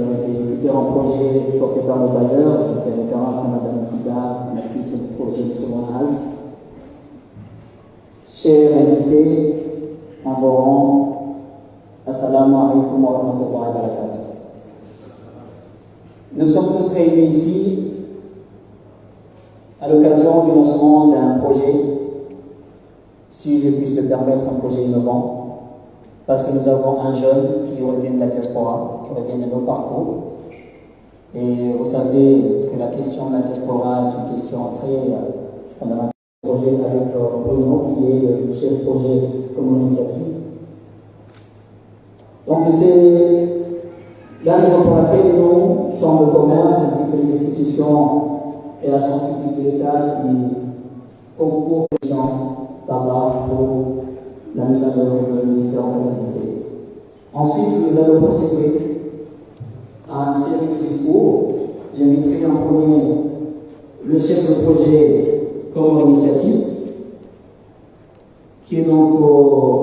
des différents projets portés par nos bailleurs. Je fais référence à Mme Fida, la titre du projet de Somonaz. Chers invités, en vos rangs, Assalamu alaikum wa rahmatullahi wa barakatuh. Nous sommes tous réunis ici à l'occasion du lancement d'un projet, si je puis le permettre, un projet innovant, parce que nous avons un jeune qui revient de la diaspora, qui revient de nos parcours. Et vous savez que la question de la diaspora est une question très fondamentale. Projet avec Bruno, qui est le chef projet comme initiative. Donc c'est la raison pour laquelle nous, Chambre de commerce, ainsi que les institutions et la Chambre publique de l'État, qui concourent les gens par là pour la mise en œuvre de différentes activités. Ensuite, nous allons procéder à une série de discours. J'inviterai en premier le chef de projet comme initiative, qui est donc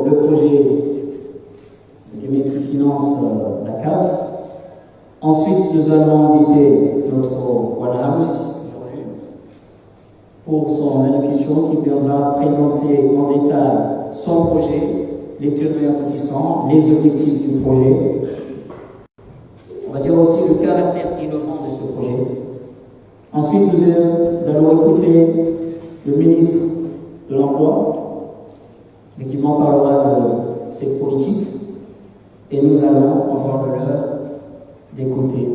le projet de microfinance la CAF. Ensuite, nous allons inviter notre One House pour son allocution qui viendra présenter en détail son projet, les tenants et aboutissants, les objectifs du projet. On va dire aussi le caractère innovant de ce projet. Ensuite, nous allons écouter le ministre de l'Emploi, qui m'en parlera de cette politique, et nous allons avoir l'honneur d'écouter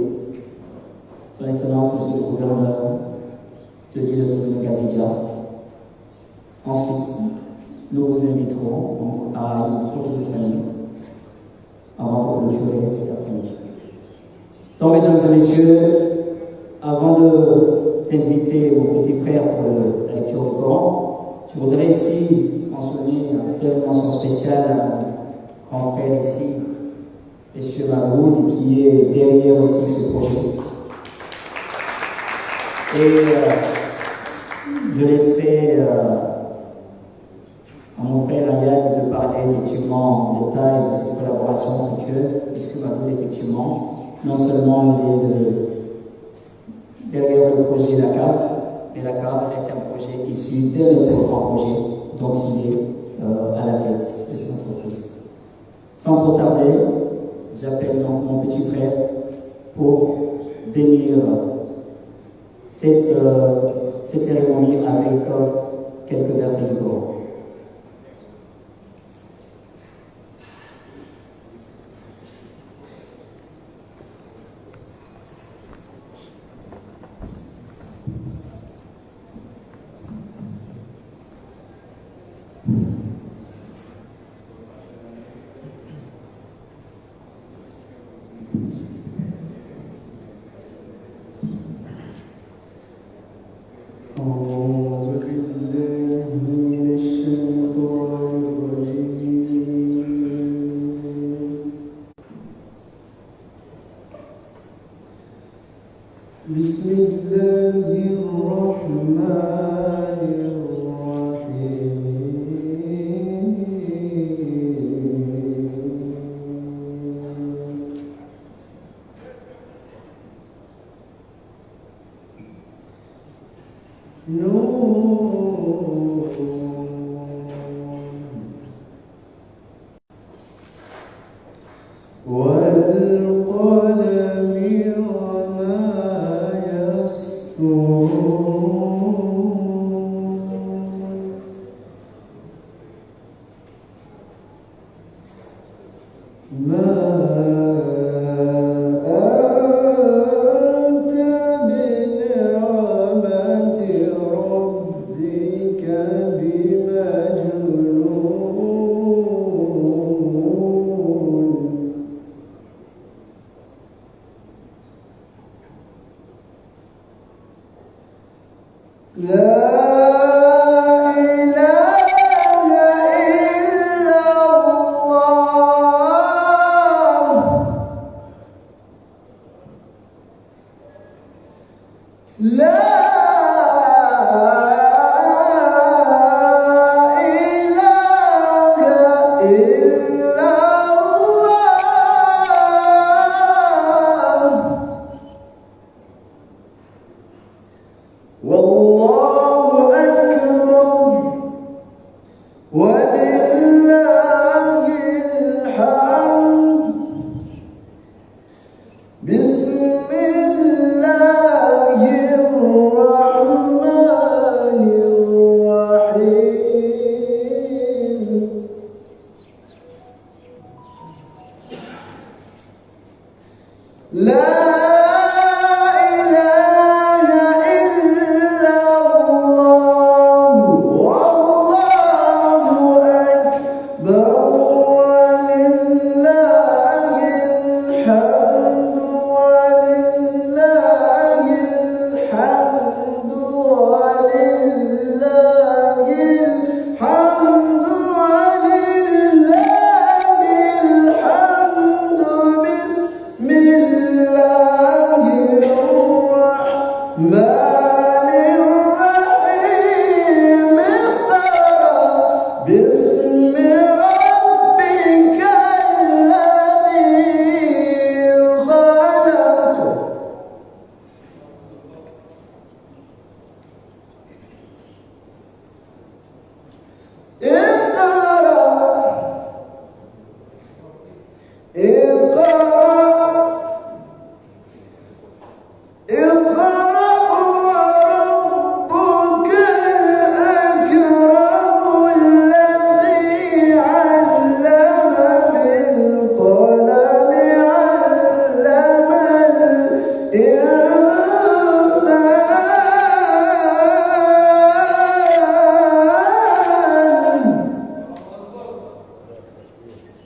Son Excellence, Monsieur le Gouverneur de l'île de Gazidia. Ensuite, nous vous inviterons à une photo de famille avant de clôturer cet après-midi. Donc, mesdames et messieurs, avant d'inviter mon petit frère pour la lecture du Coran, je voudrais ici mentionner, faire une mention spéciale à mon grand frère ici, M. Mahoud, qui est derrière aussi ce projet. Et je laisserai à mon frère Ayad de parler effectivement en détail de cette collaboration fructueuse, puisque Mahoud, effectivement, non seulement il est derrière le projet de la CAF, mais la CAF est un projet issu d'un autre grand projet dont il est à la tête de cette entreprise. Sans trop tarder, j'appelle donc mon petit frère pour bénir cette cérémonie avec quelques versets du Coran. لا إله إلا الله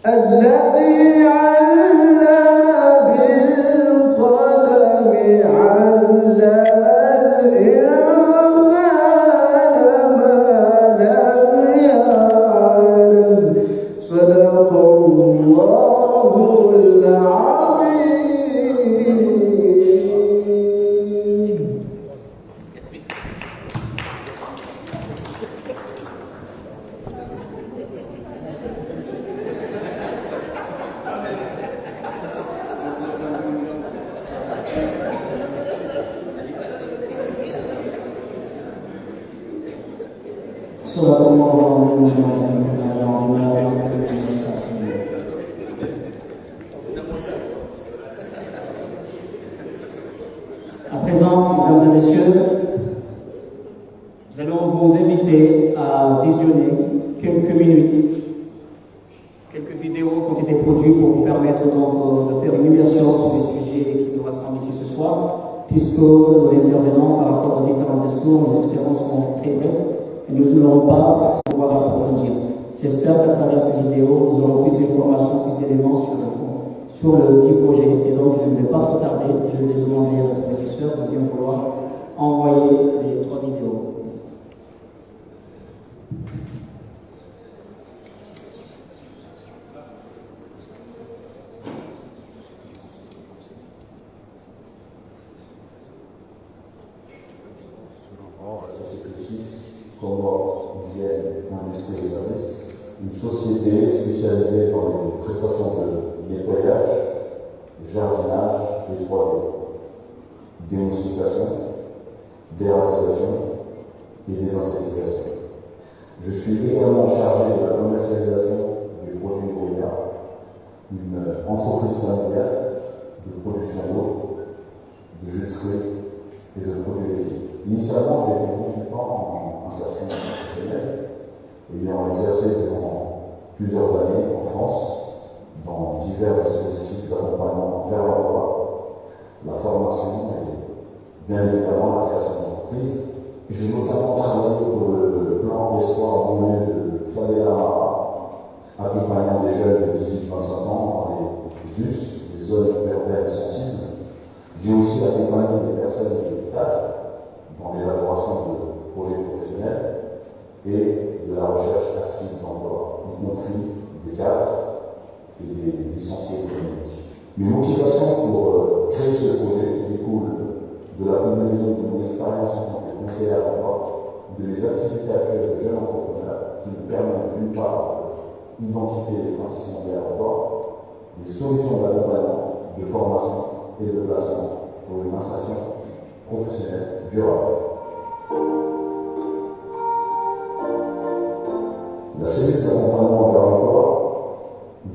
الذي علم بالقلم علم الإنسان ما لم يعلم صدق الله العظيم. صدق الله العظيم. À présent, mesdames et messieurs, nous allons vous inviter à visionner quelques minutes, quelques vidéos qui ont été produites pour vous permettre donc de faire une immersion sur les sujets qui nous rassemblent ici ce soir, puisque nos intervenants par rapport aux différents discours, nous espérons seront très brefs et nous ne voulons pas pouvoir approfondir. J'espère qu'à travers ces vidéos, nous aurons plus d'informations, plus d'éléments sur le petit projet. Et donc, je ne vais pas trop tarder, je vais demander à notre régisseur de bien vouloir envoyer les 3 vidéos. Une société spécialisée dans les prestations de nettoyage, jardinage et toilettes, démoustication, dératisation et désinsectisation. Je suis également chargé de la commercialisation des produits Goya, une entreprise familiale de production d'eau, de jus de fruits et de produits laitiers. Initialement, j'étais consultant en insertion professionnelle, ayant exercé durant plusieurs années en France dans divers dispositifs d'accompagnement vers l'emploi, la formation et bien évidemment la création d'entreprise. J'ai notamment travaillé pour le plan Espoir en milieu de Fadela, accompagnant des jeunes de 18-25 ans dans les US, les zones urbaines sensibles. J'ai aussi accompagné des personnes de l'hôpital dans l'élaboration de projets professionnels et de la recherche active d'emploi, y compris des cadres et des licenciés économiques. Mes motivations pour créer ce projet découlent de la combinaison de mon expérience en tant que conseiller à l'emploi, de mes activités actuelles de jeune entrepreneur qui me permettent d'une part d'identifier les freins qui sont liés à l'emploi, des solutions d'accompagnement, de formation et de placement pour une insertion professionnelle durable. La cellule d'accompagnement vers l'emploi,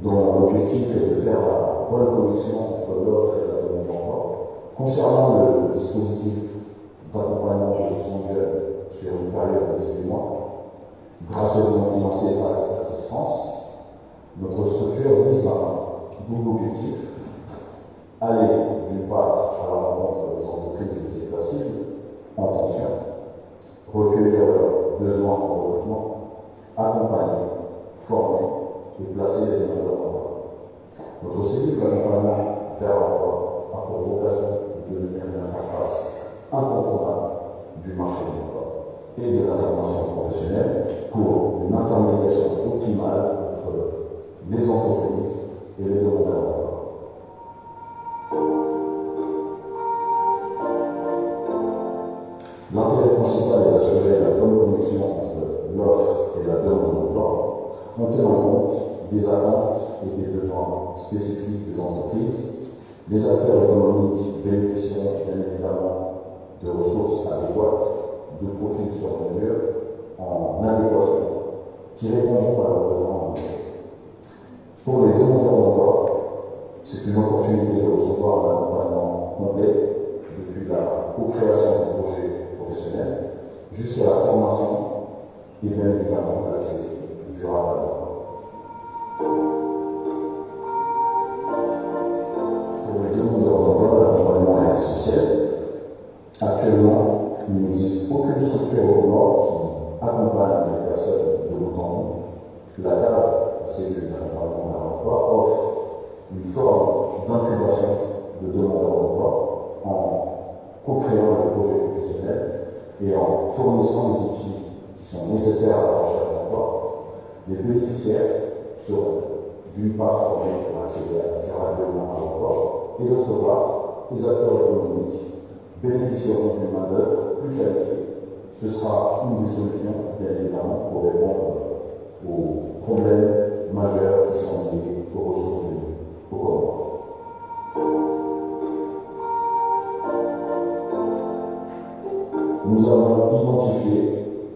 dont l'objectif est de faire la bonne connexion entre l'offre et la demande d'emploi, concernant le dispositif d'accompagnement de gestion de jeunes sur une période de 18 mois, grâce au fonds financé par Expertise France, notre structure vise un double objectif: aller d'une part à la rencontre des entreprises de secteur cible en tension, recueillir leurs besoins en recrutement, accompagner, former et placer les demandeurs d'emploi. Notre cellule d'accompagnement vers l'emploi a pour vocation de devenir une interface incontournable du marché de l'emploi et de la formation professionnelle pour une intermédiation optimale entre les entreprises et les demandeurs d'emploi. L'intérêt principal est d'assurer la bonne connexion entre l'offre et la demande d'emploi, en tenant compte des attentes et des besoins spécifiques des entreprises. Les acteurs économiques bénéficieront bien évidemment de ressources adéquates, de profils sur mesure, en adéquation, qui répondront à leurs besoins. Pour les demandeurs d'emploi, c'est une opportunité de recevoir un accompagnement complet depuis la co-création du projet professionnel jusqu'à la formation et bien évidemment l'accès durable à l'emploi. Pour les demandeurs d'emploi, l'accompagnement est essentiel. Actuellement, il n'existe aucune structure au Nord qui accompagne les personnes de bout en bout. La CAP, c'est l'accompagnement vers l'emploi, d'emploi offre une forme d'incubation de demandeurs d'emploi en co-créant le projet professionnel et en fournissant les outils qui sont nécessaires à la recherche d'emploi. Les bénéficiaires seront d'une part formés pour accéder durablement à l'emploi et d'autre part, les acteurs économiques bénéficieront d'une main-d'œuvre plus qualifiée. Ce sera une des solutions, bien évidemment, pour répondre aux problèmes majeurs qui sont liés aux ressources humaines au Comores. Nous avons identifié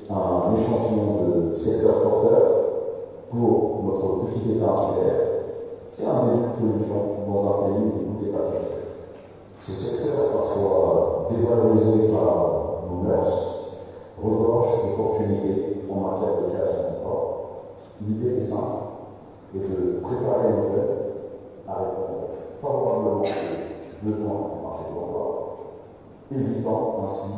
un échantillon de secteurs porteurs pour notre petit État insulaire. C'est un début de solution dans un pays où tout est pas fait. Ces secteurs, parfois dévalorisés par nos mœurs, regorgent d'opportunités en matière de création d'emploi. L'idée est simple, et de préparer les jeunes à répondre favorablement aux besoins du marché de l'emploi, évitant ainsi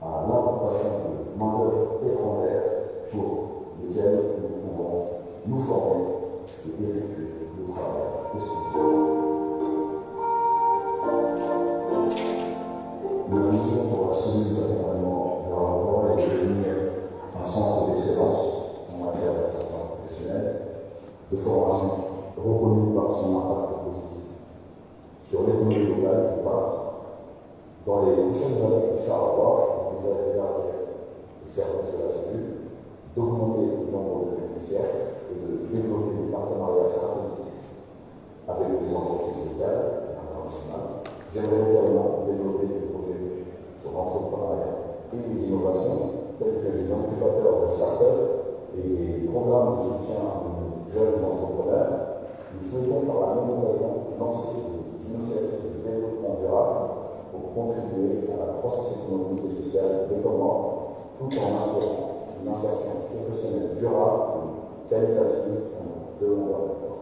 à l'importation de main-d'œuvre étrangère pour lesquelles nous pouvons nous former et effectuer le travail exclusif. Nous visons pour la cellule d'accompagnement vers l'emploi et devenir un centre d'excellence en matière d'insertion professionnelle, de formation reconnue par son impact positif sur l'économie locale, d'une part. Dans les prochaines années, Charleroi, vous allez regarder les services de la cellule, d'augmenter le nombre de bénéficiaires et de développer des partenariats stratégiques avec les entreprises locales et internationales. J'aimerais également développer des projets sur l'entrepreneuriat et l'innovation, tels que les incubateurs de start-up et les programmes de soutien aux jeunes entrepreneurs. Nous souhaitons par la même occasion lancer des initiatives de développement durable pour contribuer à la croissance économique et sociale des Comores, tout en assurant une insertion professionnelle durable et qualitative de l'emploi.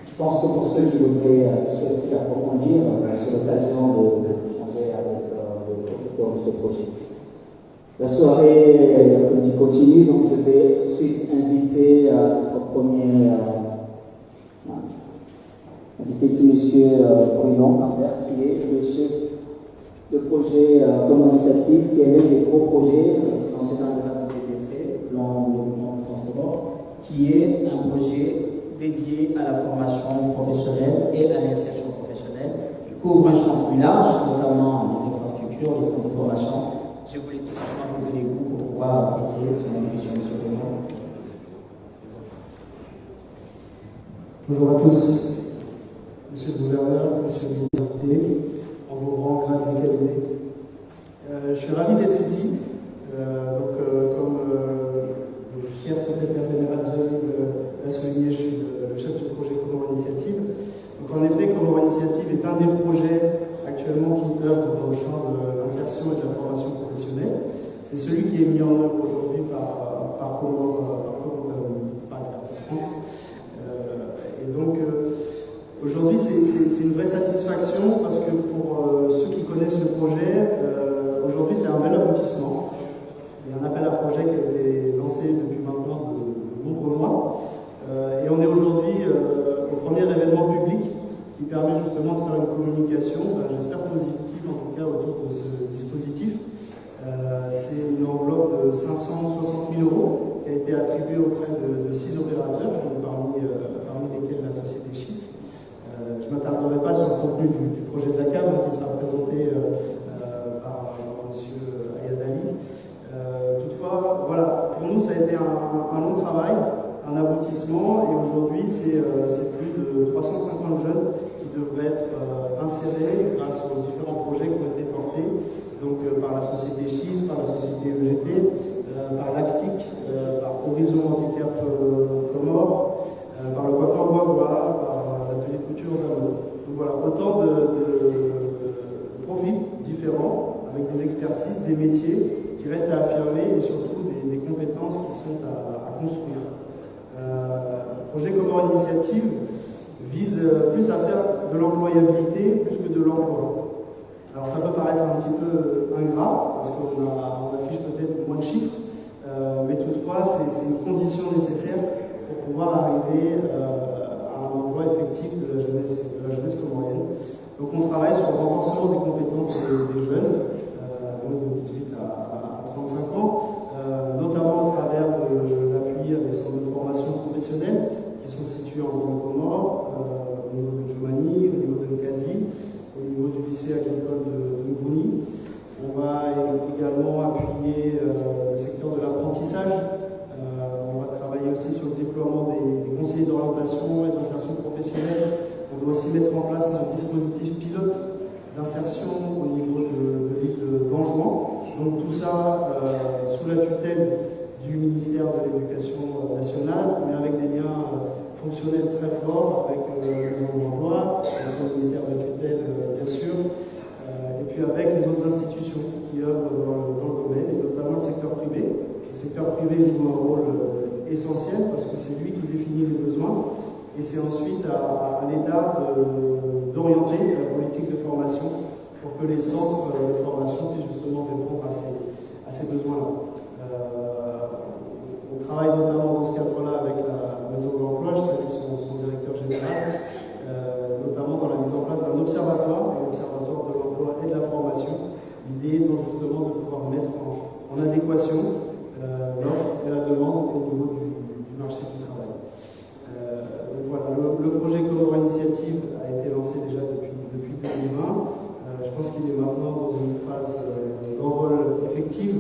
Je pense que pour ceux qui voudraient souhaiter approfondir, c'est l'occasion d'échanger avec le concepteur de ce projet. La soirée continue, donc je vais tout de suite inviter notre premier invité, c'est M. Bruno Lambert, qui est le chef de projet Comores Initiative, qui est l'un des gros projets financés dans le cadre du PDC, plan de développement de France Comores, qui est un projet dédié à la formation professionnelle et à l'insertion professionnelle. Il couvre un champ plus large, notamment les infrastructures, les centres de formation. Je voulais tout simplement vous donner goût pour pouvoir apprécier son émission sur le monde. Bonjour à tous, Monsieur le Gouverneur, Monsieur le Ministre, en vos rangs, grades et qualités. Je suis ravi d'être ici. Comme le cher secrétaire général l'a souligné, je suis le chef du projet Comores Initiative. Donc en effet, Comores Initiative est un des projets actuellement qui œuvre dans le champ de l'insertion et de la formation professionnelle. C'est celui qui est mis en œuvre aujourd'hui par Expertise France. Et donc, aujourd'hui, c'est une vraie satisfaction parce que pour ceux qui connaissent le projet, aujourd'hui, c'est un bel aboutissement. Il y a un appel à projet qui a été lancé depuis maintenant de nombreux mois. Et on est aujourd'hui au premier événement public qui permet justement de faire une communication, j'espère positive en tout cas, autour de ce dispositif. C'est une enveloppe de 560 000 € qui a été attribuée auprès de 6 opérateurs, parmi lesquels la société Schis. Je ne m'attarderai pas sur le contenu du projet de la CAM qui sera présenté par M. Ayad Ali. Toutefois, voilà, pour nous ça a été un long travail, un aboutissement, et aujourd'hui c'est plus de 350 jeunes qui devraient être insérés grâce aux différents projets qui ont été portés donc, par la société Schis, par la société EGT, par l'ACTIC, par Horizon Handicap Comores, par le coiffeur Bois, par l'atelier de couture Zamo. Donc voilà, autant de profils différents, avec des expertises, des métiers qui restent à affirmer et surtout des compétences qui sont à construire. Le projet Comores Initiative vise plus à faire de l'employabilité plus que de l'emploi. Alors ça peut paraître un petit peu ingrat, parce qu'on affiche peut-être moins de chiffres, mais toutefois c'est une condition nécessaire pour pouvoir arriver à un emploi effectif de la jeunesse comorienne. Donc on travaille sur le renforcement des compétences des jeunes, donc de 18 à 35 ans, notamment à travers l'appui à des centres de formation professionnelle qui sont situés en Comores, au niveau de Jomani, au niveau de Nkasi, au niveau du lycée agricole de Mvuni. On va également appuyer le secteur de l'apprentissage. On va travailler aussi sur le déploiement des conseillers d'orientation et d'insertion professionnelle. On doit aussi mettre en place un dispositif pilote d'insertion au niveau de l'île d'Anjouan. Donc tout ça sous la tutelle du ministère de l'Éducation nationale, mais avec des liens fonctionnels très forts avec les emplois, son ministère de tutelle bien sûr, et puis avec les autres institutions qui œuvrent dans le domaine, et notamment le secteur privé. Le secteur privé joue un rôle essentiel parce que c'est lui qui définit les besoins. Et c'est ensuite à l'État d'orienter la politique de formation pour que les centres de formation puissent justement répondre à ces besoins-là. On travaille notamment dans ce cadre-là avec la Maison de l'Emploi, je salue son directeur général, notamment dans la mise en place d'un observatoire, l'Observatoire de l'emploi et de la formation. L'idée étant justement de pouvoir mettre en adéquation l'offre et la demande au niveau du marché du travail. Voilà, le projet Comore Initiative a été lancé déjà depuis 2020. Je pense qu'il est maintenant dans une phase d'envol effective.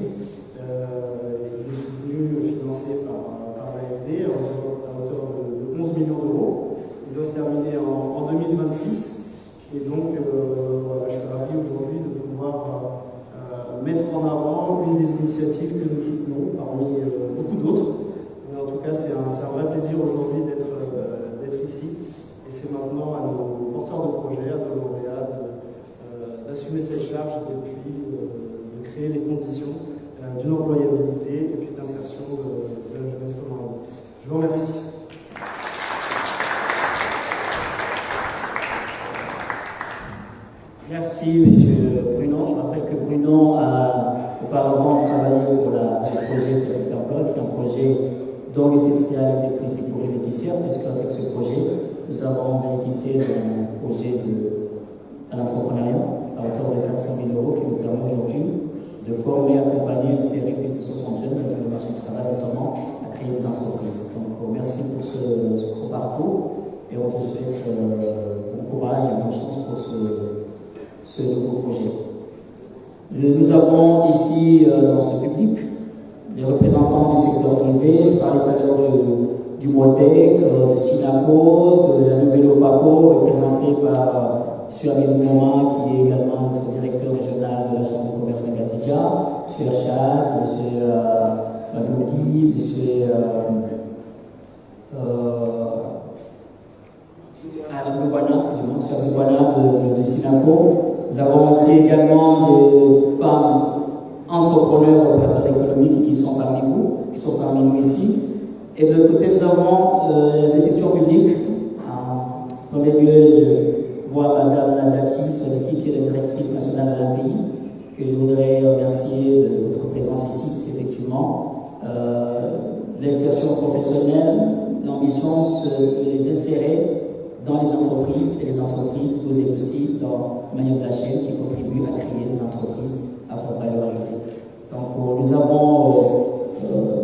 Il est soutenu, financé par l'AFD à hauteur de 11 millions d'euros. Il doit se terminer en 2026. Et donc, voilà, je suis ravi aujourd'hui de pouvoir mettre en avant une des initiatives que nous soutenons parmi beaucoup d'autres. Mais en tout cas, c'est un vrai plaisir aujourd'hui d'être ici. Et c'est maintenant à nos porteurs de projets, à nos lauréats, d'assumer cette charge et puis de créer les conditions d'une employabilité et puis d'insertion de la jeunesse comorienne. Je vous remercie. Merci, M. Bruno. Je rappelle que Bruno a auparavant travaillé pour le projet Précédent Emploi, qui est un projet dont le social est le principal bénéficiaire, puisqu'avec ce projet, nous avons bénéficié d'un projet à l'entrepreneuriat à hauteur de 400 000 euros qui nous permet aujourd'hui de former et accompagner une série plus de 60 jeunes dans le marché du travail, notamment à créer des entreprises. Donc, merci pour ce gros parcours et on te souhaite bon courage et bonne chance pour ce nouveau projet. Nous avons ici dans ce public les représentants du secteur privé. Je parlais tout à l'heure du MODEC, de SINAPO, de la Nouvelle OPAPO, représenté par M. Amélie Morin, qui est également notre directeur régional de la Chambre de commerce de Gazidia, M. Achat, M. Madouli, M. Abouana de SINAPO. Nous avons aussi également des femmes entrepreneurs opérateurs économiques qui sont parmi vous, qui sont parmi nous ici. Et de l'autre côté, nous avons les institutions publiques. En premier lieu, je vois Mme Nadjati Soliki, qui est la directrice nationale de l'API, que je voudrais remercier de votre présence ici, parce qu'effectivement, l'insertion professionnelle, l'ambition, c'est de les insérer dans les entreprises, et les entreprises, vous êtes aussi dans le maillon de la chaîne qui contribue à créer des entreprises à forte valeur ajoutée. Donc nous avons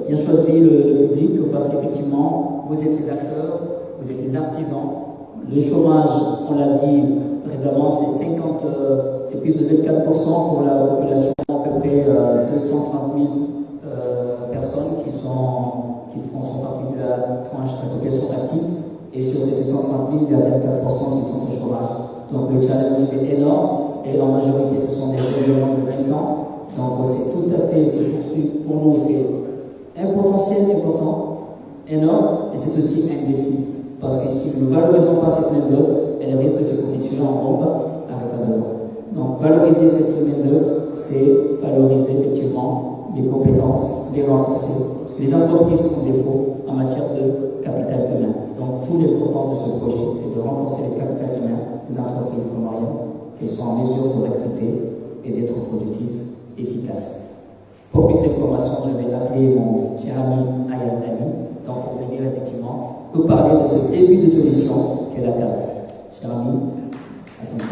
bien choisi le public parce qu'effectivement, vous êtes les acteurs, vous êtes les artisans. Le chômage, on l'a dit précédemment, c'est plus de 24% pour la population, à peu près 230 000 personnes qui sont partie de la tranche de la population active. Et sur ces 230 000, il y a 24% qui sont au chômage. Donc le challenge est énorme, et en majorité, ce sont des jeunes de 20 ans. Donc c'est tout à fait, pour nous, c'est un potentiel important, énorme, et c'est aussi un défi. Parce que si nous ne valorisons pas cette main-d'œuvre, elle risque de se constituer en bombe à retardement. Donc valoriser cette main-d'œuvre, c'est valoriser effectivement les compétences, les renforcer. Parce que les entreprises font défaut en matière de capital humain. Donc, toute l'importance de ce projet, c'est de renforcer le capital humain des entreprises comoriennes qu'elles soient en mesure de recruter et d'être productives, efficaces. Pour plus d'informations, je vais appeler mon cher ami Ayat Ali, donc pour venir effectivement nous parler de ce début de solution qu'est la CAP. Cher ami, à ton tour.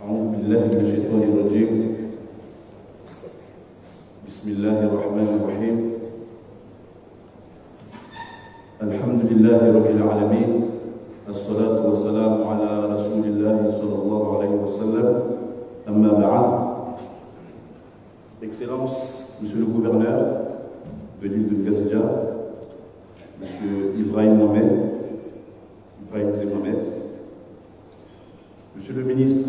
أعوذ بالله من الشيطان الرجيم بسم الله الرحمن الرحيم الحمد لله رب العالمين الصلاة والسلام على رسول الله صلى الله عليه وسلم أما بعد Excellence, Monsieur le Gouverneur de l'île de Ngazidja, Monsieur Ibrahim Zemohamed, Monsieur le Ministre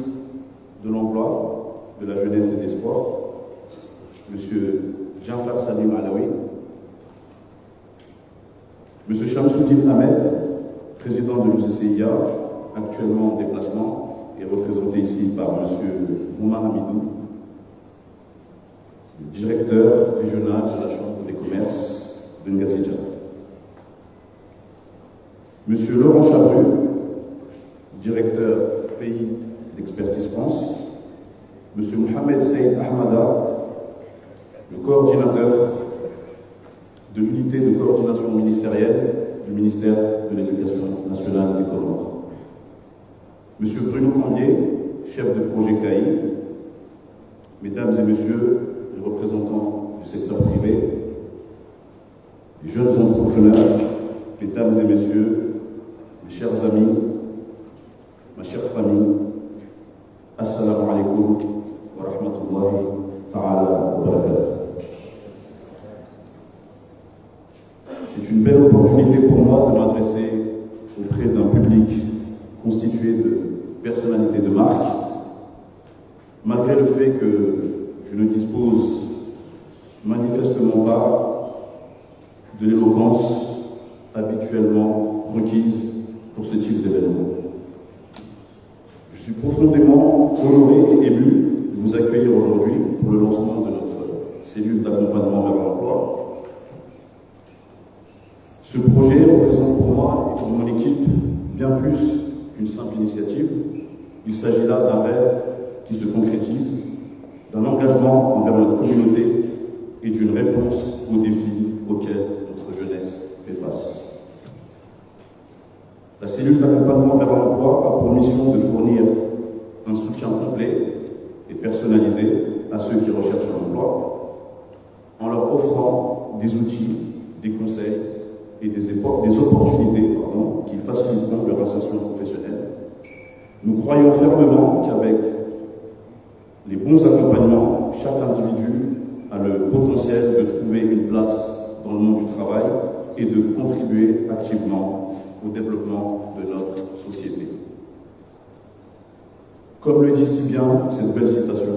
de l'Emploi, de la Jeunesse et des Sports, Monsieur Jafar Salim Alaoui, Monsieur Shamsuddin Ahmed, président de l'UCCIA, actuellement en déplacement et représenté ici par Monsieur Mouma Hamidou, le directeur régional de la Chambre des commerces de Ngazidja. Monsieur Laurent Chabru, directeur pays d'Expertise France, Monsieur Mohamed Saïd Ahmada, le coordinateur de l'unité de coordination ministérielle du ministère de l'Éducation nationale des Comores, Monsieur Bruno Cambier, chef de projet CAI, Mesdames et Messieurs les représentants du secteur privé, les jeunes entrepreneurs, Mesdames et Messieurs, mes chers amis, ma chère famille, Assalamu alaikum wa rahmatullahi ta'ala wa barakatuh. C'est une belle opportunité pour moi de m'adresser auprès d'un public constitué de personnalités de marque, malgré le fait que je ne dispose manifestement pas de l'éloquence habituellement requise pour ce type d'événement. Je suis profondément honoré et ému de vous accueillir aujourd'hui pour le lancement de notre cellule d'accompagnement vers l'emploi. Ce projet représente pour moi et pour mon équipe bien plus qu'une simple initiative. Il s'agit là d'un rêve qui se concrétise, d'un engagement envers notre communauté et d'une réponse aux défis auxquels notre jeunesse fait face. La cellule d'accompagnement vers l'emploi a pour mission de fournir un soutien complet et personnalisé à ceux qui recherchent un emploi, en leur offrant des outils, des conseils et des opportunités qui faciliteront leur insertion professionnelle. Nous croyons fermement qu'avec les bons accompagnements, chaque individu a le potentiel de trouver une place dans le monde du travail et de contribuer activement au développement de notre société. Comme le dit si bien cette belle citation,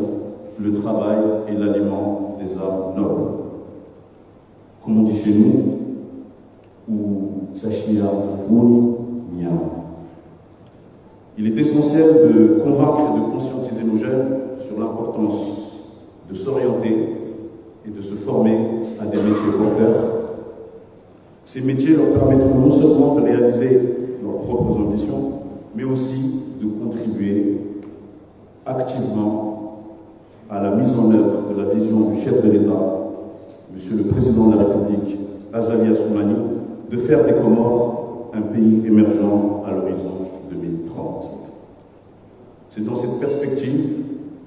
le travail est l'aliment des âmes nobles. Comme on dit chez nous, ou Sachia Founi Nia. Il est essentiel de convaincre et de conscientiser nos jeunes sur l'importance de s'orienter et de se former à des métiers porteurs. Ces métiers leur permettront non seulement de réaliser leurs propres ambitions, mais aussi de contribuer activement à la mise en œuvre de la vision du chef de l'État, Monsieur le Président de la République, Azali Assoumani, de faire des Comores un pays émergent à l'horizon 2030. C'est dans cette perspective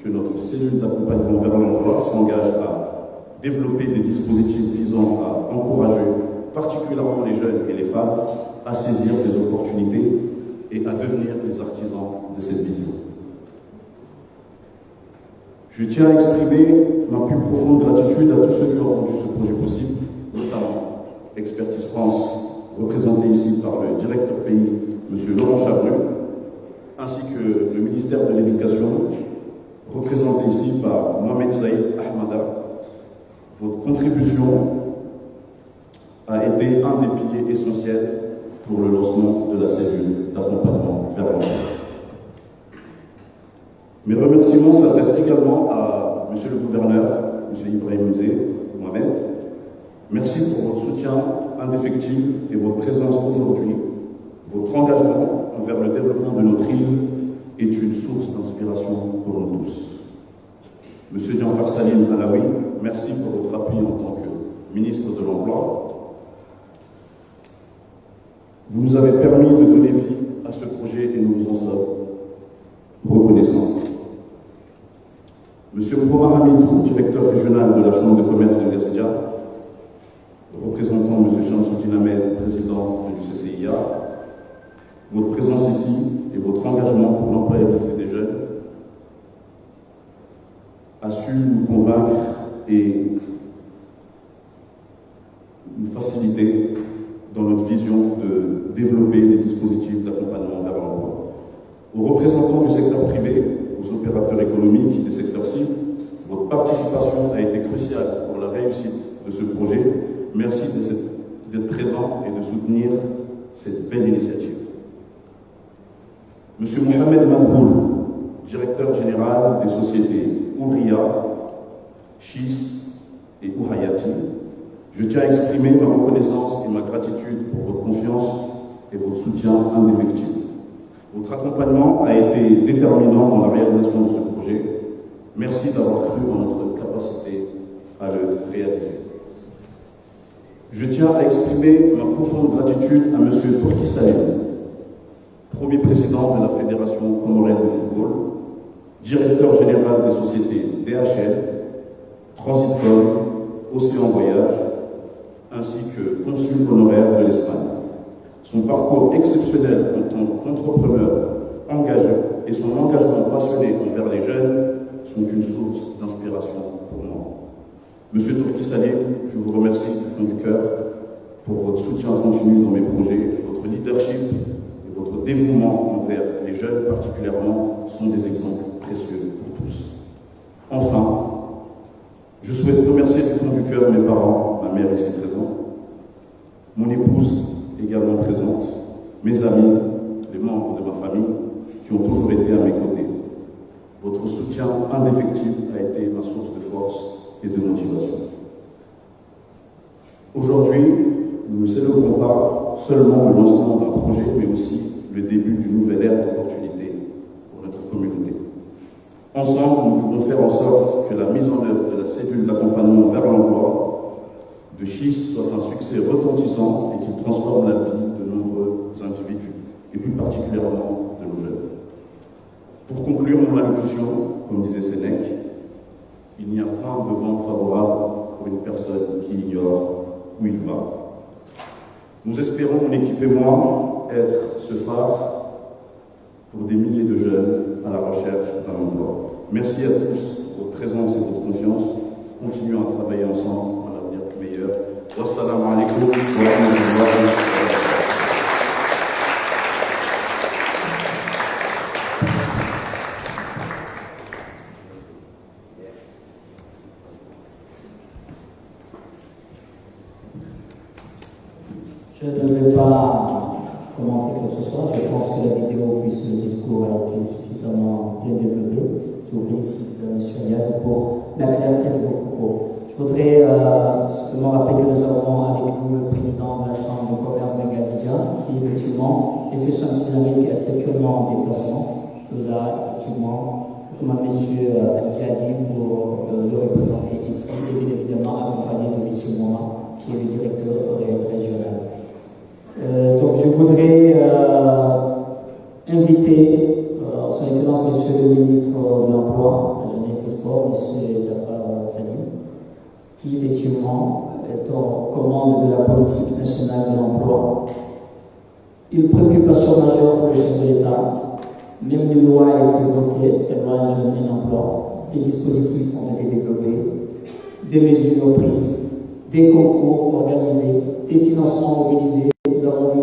que notre cellule d'accompagnement vers l'emploi s'engage à développer des dispositifs visant à encourager particulièrement les jeunes et les femmes à saisir ces opportunités et à devenir les artisans de cette vision. Je tiens à exprimer ma plus profonde gratitude à tous ceux qui ont rendu ce projet possible, notamment Expertise France, représenté ici par le directeur pays, M. Laurent Chabru, ainsi que le ministère de l'Éducation, représenté ici par Mohamed Saïd Ahmada. Votre contribution a été un des piliers essentiels pour le lancement de la cellule d'accompagnement vers l'emploi. Mes remerciements s'adressent également à Monsieur le gouverneur, Monsieur Ibrahim Mzé, Mohamed. Merci pour votre soutien indéfectible et votre présence aujourd'hui. Votre engagement envers le développement de notre île est une source d'inspiration pour nous tous. Monsieur Djanfar Salim Alaoui, merci pour votre appui en tant que ministre de l'Emploi. Vous nous avez permis de donner vie à ce projet et nous vous en sommes reconnaissants. Monsieur Mohamed Hamidou, directeur régional de la Chambre de commerce de Gazidia, représentant M. Chamsoudine Ahmed, président du CCIA, votre présence ici et votre engagement pour l'employabilité des jeunes a su nous convaincre et nous faciliter dans notre vision de développer des dispositifs d'accompagnement vers l'emploi. Aux représentants du secteur privé, aux opérateurs économiques des secteurs cibles, votre participation a été cruciale pour la réussite de ce projet. Merci d'être présent et de soutenir cette belle initiative. Monsieur Mohamed Manhoul, directeur général des sociétés Ourria, Chis et Ourayati, je tiens à exprimer ma reconnaissance et ma gratitude pour votre confiance et votre soutien indéfectible. Votre accompagnement a été déterminant dans la réalisation de ce projet. Merci d'avoir cru en notre capacité à le réaliser. Je tiens à exprimer ma profonde gratitude à M. Turki Salim, premier président de la Fédération comorienne de football, directeur général des sociétés DHL, Transitcom, Océan Voyage, ainsi que consul honoraire de l'Espagne. Son parcours exceptionnel en tant qu'entrepreneur engagé et son engagement passionné envers les jeunes sont une source d'inspiration pour moi. Monsieur Turki Salim, je vous remercie du fond du cœur pour votre soutien continu dans mes projets, votre leadership et votre dévouement envers les jeunes particulièrement sont des exemples précieux pour tous. Enfin, je souhaite remercier du fond du cœur mes parents, ma mère ici présente, mon épouse également présente, mes amis, les membres de ma famille qui ont toujours été à mes côtés. Votre soutien indéfectible a été ma source de force et de motivation. Aujourd'hui, nous ne célébrons pas seulement le lancement d'un projet, mais aussi le début d'une nouvelle ère d'opportunités pour notre communauté. Ensemble, nous pouvons faire en sorte que la mise en œuvre de la cellule d'accompagnement vers l'emploi de Chis soit un succès retentissant et qu'il transforme la vie de nombreux individus, et plus particulièrement de nos jeunes. Pour conclure mon allocution, comme disait Sénèque, il n'y a pas de vent favorable pour une personne qui ignore où il va. Nous espérons, mon équipe et moi, être ce phare pour des milliers de jeunes à la recherche d'un emploi. Merci à tous pour votre présence et votre confiance. Continuons à travailler ensemble à l'avenir plus meilleur. Wassalamu alaikum wa rahmatullahi wa barakatuh. Je ne vais pas commenter quoi que ce soit. Je pense que la vidéo plus le discours a été suffisamment bien développé. Je vous félicite, M. Ayad, pour la clarté de vos propos. Je voudrais simplement rappeler que nous avons avec nous le président de la Chambre de commerce de Gazidia, qui effectivement, et c'est Chamsoudine Ahmed qui est actuellement en déplacement, nous a effectivement recommandé M. Al-Jadi pour le représenter ici, et bien évidemment accompagné de M. Mouma, qui est le directeur régional. Donc je voudrais inviter son Excellence Monsieur le ministre de l'Emploi, la Jeunesse et Sport, M. Djanfar Salim, qui effectivement est en commande de la politique nationale de l'emploi. Une préoccupation majeure pour le chef de l'État. Même une loi a été votée, la loi Jeune et l'Emploi. Des dispositifs ont été développés, des mesures prises, des concours organisés, des financements mobilisés. Nous avons vu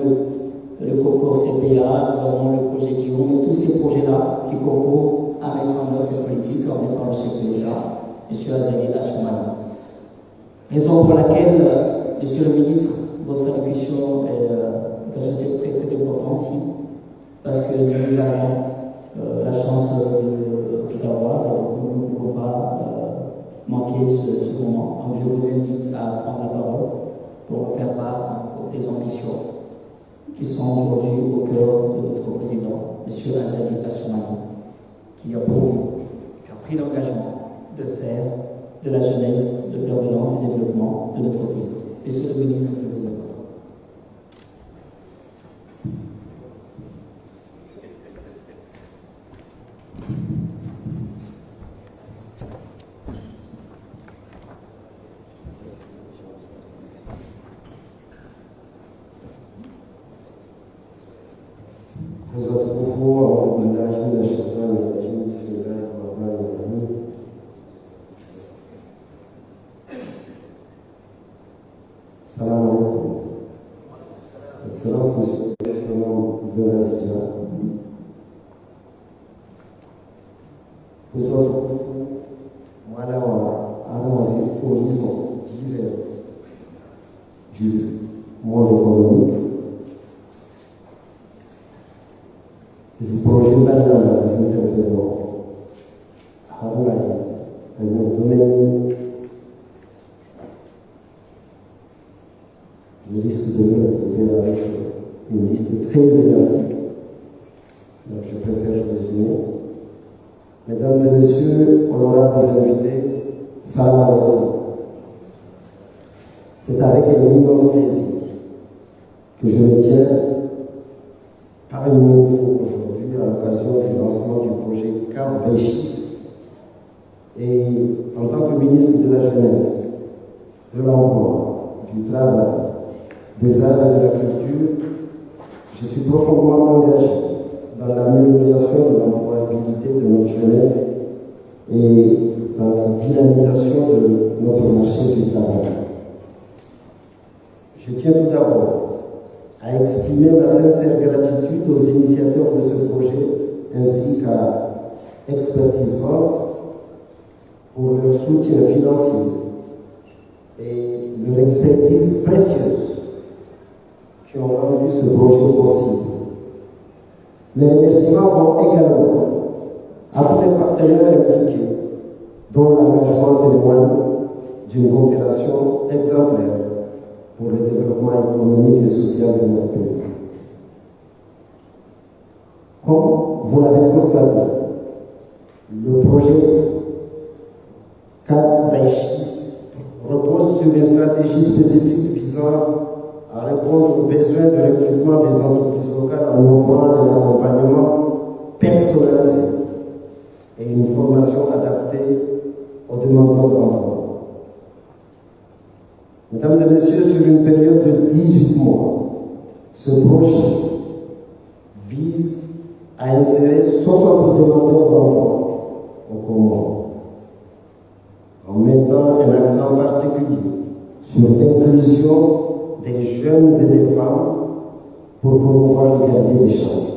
le concours CPA, nous avons le projet Kiron, tous ces projets-là qui concourent à mettre en œuvre cette politique en étant le chef de l'État, M. Azali Assoumani. Raison pour laquelle, Monsieur le ministre, votre allocution est très très importante ici, parce que nous avons la chance de manquer ce moment. Donc je vous invite à prendre la parole pour faire part des ambitions qui sont aujourd'hui au cœur de notre président, M. Azali Assoumani, qui a pris l'engagement de faire de la jeunesse, de faire de lance et développement de notre pays. Monsieur le ministre, je vous accorde. Excellence, Monsieur le Président de la Zidja, voilà, allons-y, horizon divers du monde économique. Ces projets banals, les intervenants, un domaine. Je risque de me avec une liste très élastique. Donc je préfère résumer. Mesdames et messieurs, honorables invités, salam alaikum. C'est avec un immense plaisir que je me tiens parmi vous aujourd'hui à l'occasion du lancement du projet CAP 26. Et en tant que ministre de la Jeunesse, de l'Emploi, du Travail, des arts et de la culture, je suis profondément engagé dans l'amélioration de l'employabilité de notre jeunesse et dans la dynamisation de notre marché du travail. Je tiens tout d'abord à exprimer ma sincère gratitude aux initiateurs de ce projet ainsi qu'à Expertise France pour leur soutien financier et leur expertise précieuse qui ont rendu ce projet possible. Mes remerciements vont également à tous les partenaires impliqués, dont l'engagement témoigne d'une coopération exemplaire pour le développement économique et social de notre pays. Comme vous l'avez constaté, le projet CAP 26 repose sur une stratégie spécifique visant à répondre aux besoins de recrutement des entreprises locales en offrant un accompagnement personnalisé et une formation adaptée aux demandeurs d'emploi. Mesdames et messieurs, sur une période de 18 mois, ce projet vise à insérer 60 demandeurs d'emploi au Congo, en mettant un accent particulier sur l'inclusion des jeunes et des femmes pour promouvoir l'égalité des chances.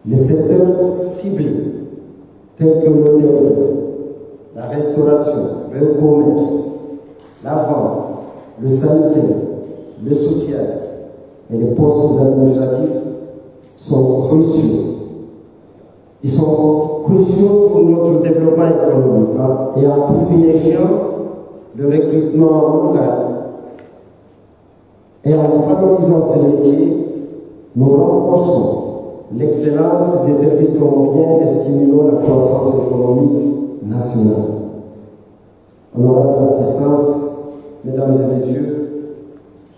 Les secteurs ciblés, tels que l'hôtellerie, la restauration, le commerce, la vente, le sanitaire, le social et les postes administratifs sont cruciaux. Ils sont cruciaux pour notre développement économique et en privilégiant le recrutement local. Et en valorisant ces métiers, nous renforçons l'excellence des services colombiens et stimulons la croissance économique nationale. Honorable assistance, mesdames et messieurs,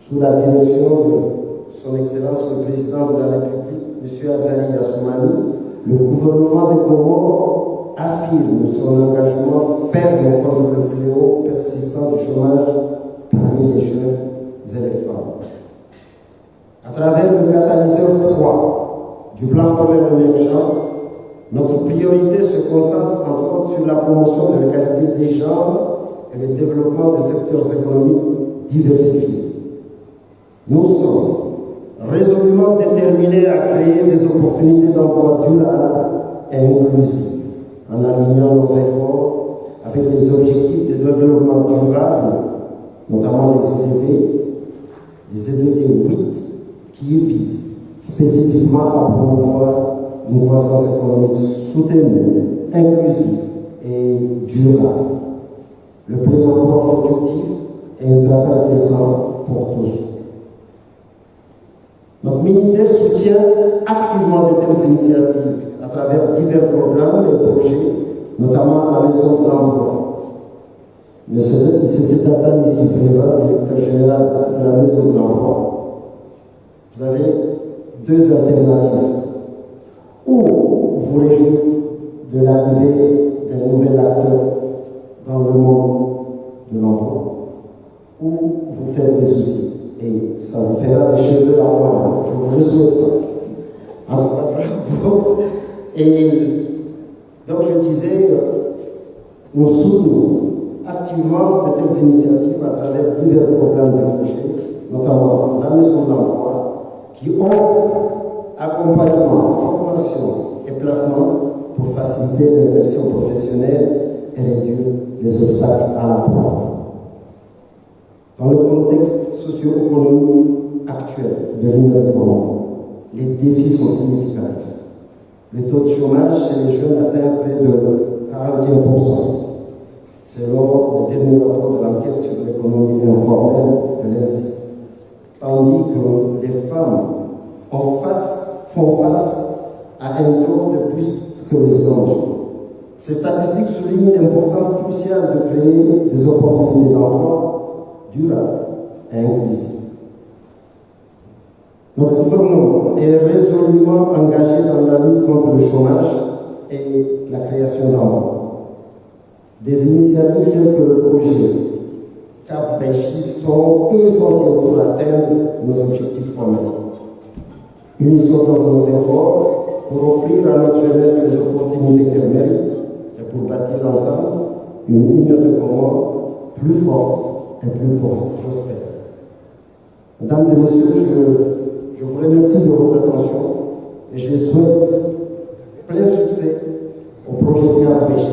sous la direction de son Excellence le Président de la République, M. Azali Assoumani, le gouvernement des Comores affirme son engagement ferme contre le fléau persistant du chômage parmi les jeunes et les femmes. À travers le catalyseur 3 du plan commun émergent, notre priorité se concentre entre autres sur la promotion de l'égalité des genres et le développement des secteurs économiques diversifiés. Nous sommes résolument déterminés à créer des opportunités d'emploi durables et inclusives, en alignant nos efforts avec les objectifs de développement durable, notamment les EDD 8, qui visent spécifiquement à promouvoir une croissance économique soutenue, inclusive et durable. Le plein emploi productif est un travail décent pour tous. Notre ministère soutient activement de telles initiatives à travers divers programmes et projets, notamment la maison de l'emploi. M. Setsatan, ici présent, directeur général de la maison de l'emploi, vous avez deux alternatives. Ou vous réjouissez de l'arrivée d'un nouvel acteur dans le monde de l'emploi, ou vous faites des soucis. Et ça vous fera des cheveux à moi, je vous le souhaite. En tout cas, bravo. Et donc je disais, nous soutenons activement de telles initiatives à travers divers programmes et projets, notamment la maison de l'emploi, qui offre accompagnement, formation et placement pour faciliter l'insertion professionnelle et réduire les obstacles à l'emploi. Dans le contexte socio-économique actuel de l'Union européenne, les défis sont significatifs. Le taux de chômage chez les jeunes atteint près de 41%, selon le dernier rapport de l'enquête sur l'économie informelle de l'INSEE. Tandis que les femmes font face à un taux de plus que les hommes. Ces statistiques soulignent l'importance cruciale de créer des opportunités d'emploi durables et inclusives. Notre gouvernement est résolument engagé dans la lutte contre le chômage et la création d'emplois. Des initiatives telles que le projet Cap Béchi sont essentielles pour atteindre nos objectifs communs. Unissons donc nos efforts pour offrir à notre jeunesse les opportunités qu'elle mérite et pour bâtir ensemble une ligne de commande plus forte et plus prospère. Mesdames et messieurs, je vous remercie de votre attention et je souhaite plein succès au projet Cap Béchi.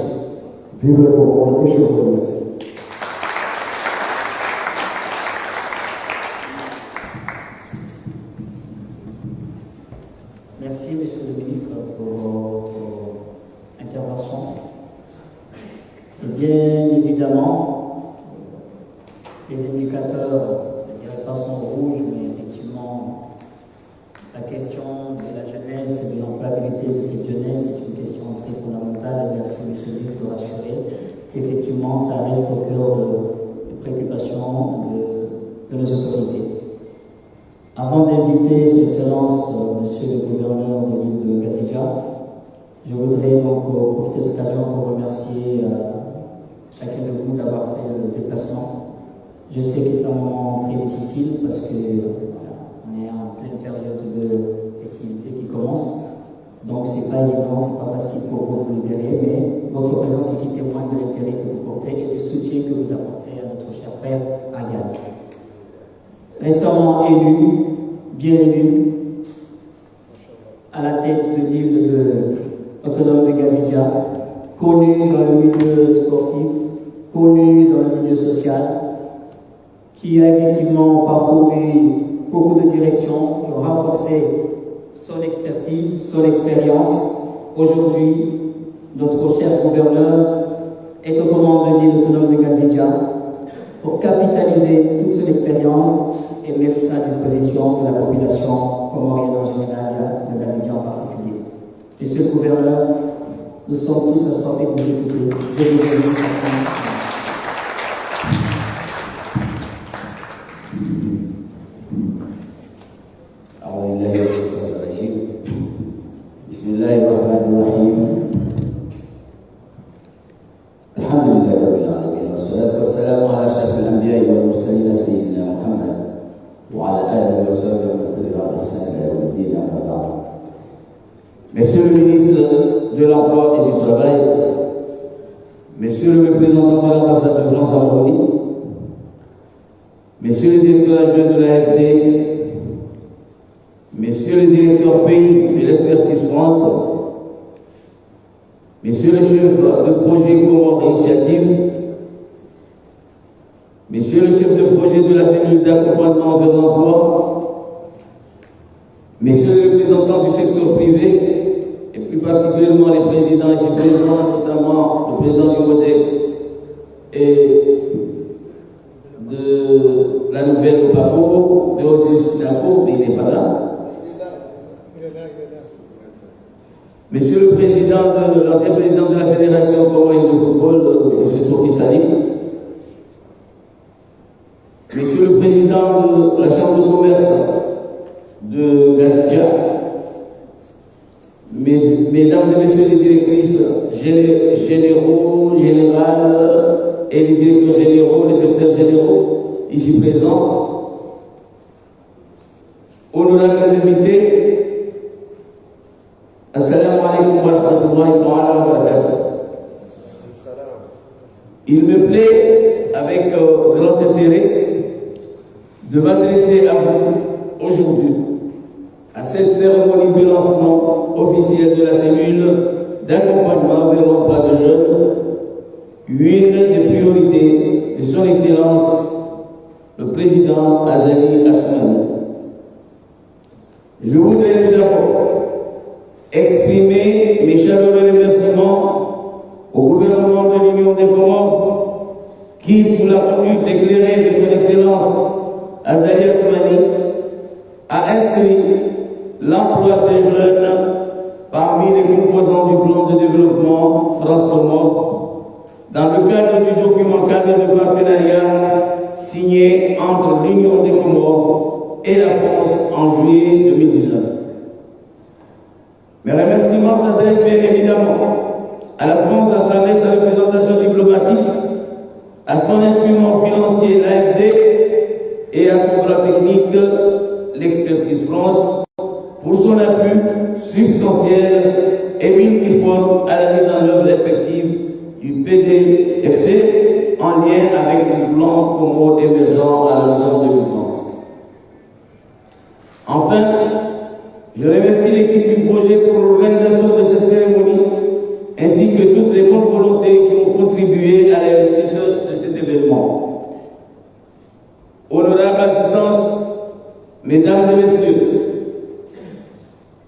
Vive le Congo et je vous remercie. Merci, Monsieur le Ministre, pour votre intervention. C'est bien évidemment les indicateurs, je ne dirais pas sont rouges, mais effectivement, la question de la jeunesse et de l'employabilité de cette jeunesse est une question très fondamentale. Merci, Monsieur le Ministre, de rassurer qu'effectivement, ça reste au cœur des préoccupations de nos autorités. Avant d'inviter Son Excellence, Monsieur le Gouverneur de l'île de Gazidja, je voudrais donc profiter de cette occasion pour remercier chacun de vous d'avoir fait le déplacement. Je sais que c'est un moment très difficile parce que on est en pleine période de festivités qui commence. Donc c'est pas évident, c'est pas facile pour vous de vous libérer, mais votre présence ici témoigne de l'intérêt que vous portez et du soutien que vous apportez à notre cher frère Agathe. Récemment élu, bien élu, à la tête de l'île autonome de Gazidja, connu dans le milieu sportif, connu dans le milieu social, qui a effectivement parcouru beaucoup de directions, qui ont renforcé son expertise, son expérience. Aujourd'hui, notre cher gouverneur est aux commandes de l'île autonome de Gazidja pour capitaliser toute son expérience et mettre ça à disposition de la population comorienne en général, de Gazidja en particulier. Monsieur le gouverneur, nous sommes tous assoiffés de vous écouter. Je vous remercie. Monsieur le ministre de l'Emploi et du Travail, Monsieur le représentant de l'ambassade de France en Rhône, Monsieur le directeur adjoint de l'AFD, Monsieur le directeur pays de l'expertise France, Monsieur le chef de projet Comores Initiative, Monsieur le chef de projet de la cellule d'accompagnement vers l'emploi, Messieurs les représentants du secteur privé et plus particulièrement les présidents ici présents, notamment le président du MODEC et de la nouvelle PACO, mais aussi Napo, mais il n'est pas là. Monsieur le président l'ancien président de la Fédération comorienne de football, M. Toki Salim. Monsieur le président de la Chambre de commerce de Gazia. Mesdames et messieurs les directrices généraux, générales et les directeurs généraux, les secrétaires généraux ici présents, honorables invités, Assalamu alaikum wa rahmatullahi wa barakatuh. Il me plaît, avec grand intérêt, de m'adresser à vous aujourd'hui, à cette cérémonie de lancement officiel de la cellule d'accompagnement vers l'emploi de jeunes, une des priorités de son Excellence, le président Azali Assoumani. Je voudrais d'abord exprimer mes chaleureux remerciements au gouvernement de l'Union des Comores qui, sous la conduite éclairée de son Excellence Azali Assoumani, a inscrit l'emploi des jeunes parmi les composants du plan de développement France-Comores dans le cadre du document cadre de partenariat signé entre l'Union des Comores et la France en juillet 2019. Mes remerciements s'adressent bien évidemment à la France à travers sa représentation diplomatique, à son instrument financier l'AFD et à son bras technique l'expertise France pour son appui substantiel et multiforme à la mise en œuvre effective du PDFC en lien avec le plan Comores émergent à l'horizon 2030. Enfin, je remercie l'équipe du projet pour l'organisation de cette cérémonie ainsi que toutes les bonnes volontés qui ont contribué à la réussite de cet événement. Honorable assistance, mesdames et messieurs,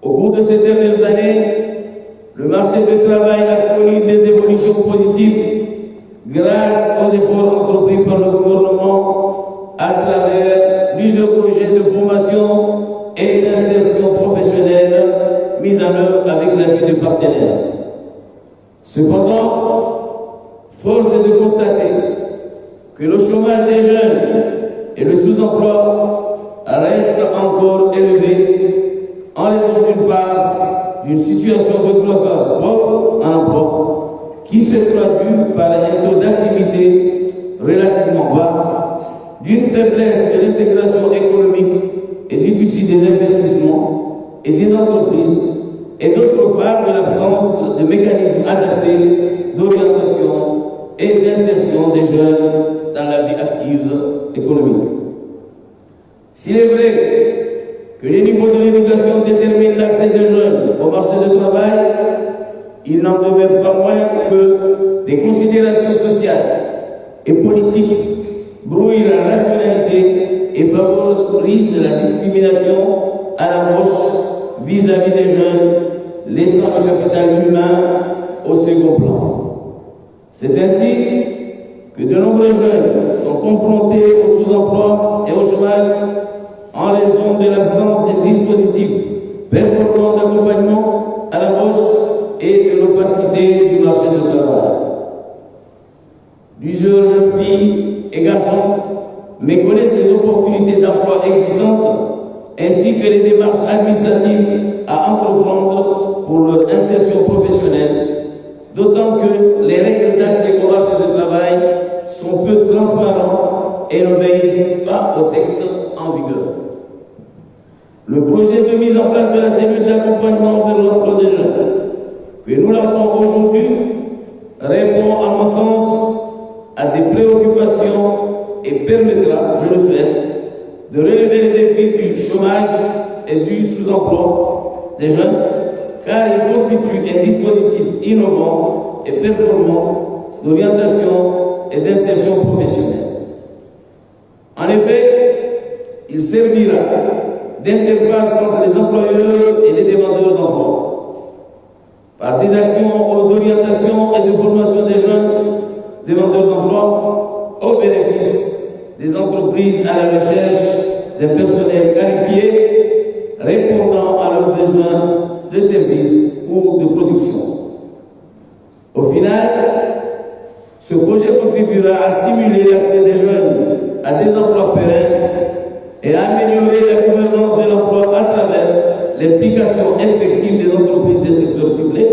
au cours de ces dernières années, le marché du travail a connu des évolutions positives grâce aux efforts entrepris par le gouvernement à travers plusieurs projets de formation et d'insertion professionnelle mis en œuvre avec l'appui des partenaires. Cependant, force est de constater que le chômage des jeunes et le sous-emploi restent encore élevés en raison d'une part d'une situation de croissance propre en emploi qui se traduit par un taux d'activité relativement bas, d'une faiblesse de l'intégration économique et du déficit des investissements et des entreprises, et d'autre part de l'absence de mécanismes adaptés d'orientation et d'insertion des jeunes dans la vie active économique. S'il est vrai que les niveaux de l'éducation déterminent l'accès des jeunes au marché du travail, il n'en demeure pas moins que des considérations sociales et politiques brouillent la rationalité et favorisent la discrimination à l'embauche vis-à-vis des jeunes, laissant le capital humain au second plan. C'est ainsi que de nombreux jeunes sont confrontés au sous-emploi et au chômage en raison de l'absence des dispositifs performants d'accompagnement à l'embauche et de l'opacité du marché du travail. Plusieurs jeunes filles et garçons méconnaissent les opportunités d'emploi existantes ainsi que les démarches administratives à entreprendre pour leur insertion professionnelle, d'autant que les règles d'accès au marché du travail sont peu transparentes et n'obéissent pas au texte en vigueur. Le projet de mise en place de la cellule d'accompagnement vers l'emploi des jeunes que nous lançons aujourd'hui répond à mon sens à des préoccupations et permettra, je le souhaite, de relever les défis du chômage et du sous-emploi des jeunes, car il constitue un dispositif innovant et performant d'orientation et d'insertion professionnelle. En effet, il servira d'interface entre les employeurs et les demandeurs d'emploi. par des actions d'orientation et de formation des jeunes demandeurs d'emploi au bénéfice des entreprises à la recherche d'un personnel qualifié répondant à leurs besoins de services ou de production. Au final, ce projet contribuera à stimuler l'accès des jeunes à des emplois pérennes et à améliorer la gouvernance de l'emploi à travers l'implication effective des entreprises des secteurs ciblés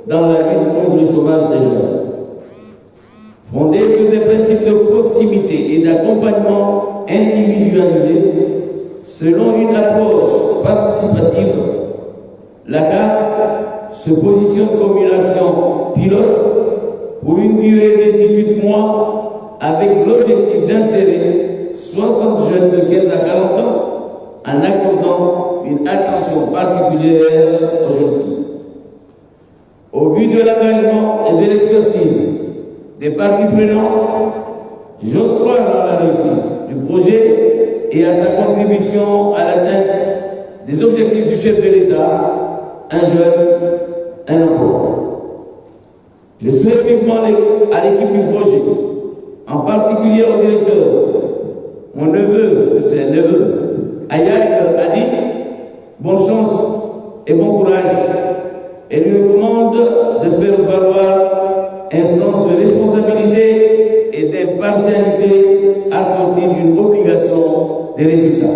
dans la lutte contre le chômage des jeunes. Fondé sur des principes de proximité et d'accompagnement individualisé, selon une approche participative, la CAP se positionne comme une action pilote pour une durée de 18 mois avec l'objectif d'insérer 60 jeunes de 15 à 40 ans en accordant une attention particulière aujourd'hui. Au vu de l'engagement et de l'expertise des parties prenantes, j'ose croire dans la réussite du projet et à sa contribution à l'atteinte des objectifs du chef de l'État, un jeune, un emploi. Je souhaite vivement à l'équipe du projet, en particulier au directeur, mon neveu, Ayad Ali, bonne chance et bon courage, et lui recommande de faire valoir un sens de responsabilité et d'impartialité assorti d'une obligation de résultats.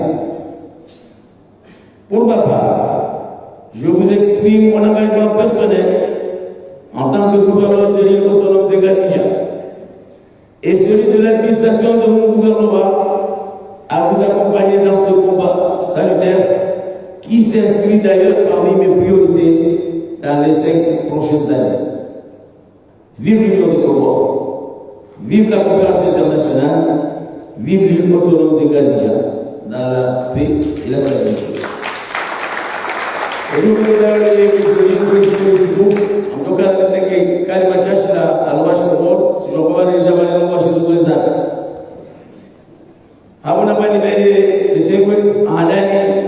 Pour ma part, je vous exprime mon engagement personnel en tant que gouverneur de l'île autonome de Gazija et celui de l'administration de mon gouvernement à vous accompagner dans ce combat salutaire qui s'inscrit d'ailleurs parmi mes priorités dans les 5 prochaines années. Vive l'Union des Comores, vive la coopération internationale, vive l'île autonome de Gazija dans la paix et la stabilité. En tout cas, kalima chache la alwashi Komoro, sijokubali jamani alwashi zungulizana. Habuna bani mbele litengwe ahalani